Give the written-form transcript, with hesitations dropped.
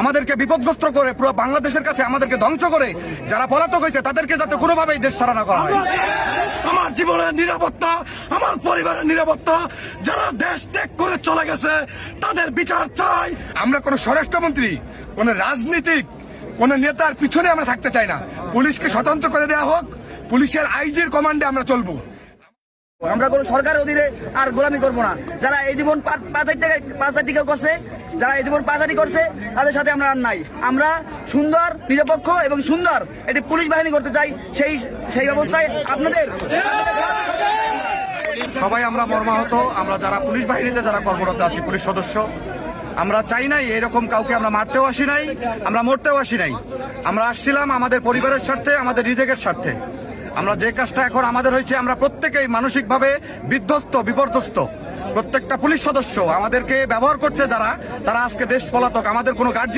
আমাদেরকে বিপদগ্রস্ত করে পুরো বাংলাদেশের কাছে আমাদেরকে ধ্বংস করে যারা পলাতক হয়েছে তাদেরকে যাতে কোনোভাবেই দেশ ছাড়া না করা হয়। আমার জীবনের নিরাপত্তা, আমার পরিবারের নিরাপত্তা, যারা দেশ ত্যাগ করে চলে গেছে তাদের বিচার চাই। আমরা কোন স্বরাষ্ট্রমন্ত্রী, কোন রাজনীতিক, কোন নেতার পিছনে আমরা থাকতে চাই না। পুলিশকে স্বতন্ত্র করে দেওয়া হোক, পুলিশের আইজির কমান্ডে আমরা চলবো। আমরা কোনো সরকারের অধীনে আর গোলামি করবো না। যারা এই জীবন পাচারটিকে করছে, যারা এই জীবন পাচারটি করছে তাদের সাথে আমরা আর নাই। আমরা সুন্দর, নিরপেক্ষ এবং সুন্দর একটি পুলিশ বাহিনী করতে চাই। সেই ব্যবস্থায় আপনাদের সবাই আমরা মর্মাহত। আমরা যারা পুলিশ বাহিনীতে যারা কর্মরত আছি, পুলিশ সদস্য, আমরা চাই নাই এরকম কাউকে আমরা মারতেও আসি নাই, আমরা মরতেও আসি নাই। আমরা আসছিলাম আমাদের পরিবারের স্বার্থে, আমাদের নিজেদের স্বার্থে। আমরা যে কাজটা এখন আমাদের হয়েছে, আমরা প্রত্যেকেই মানসিকভাবে বিধ্বস্ত, বিপর্যস্ত। প্রত্যেকটা পুলিশ সদস্য আমাদেরকে ব্যবহার করছে যারা, তারা আজকে দেশ পলাতক। আমাদের কোনো গার্জিয়ান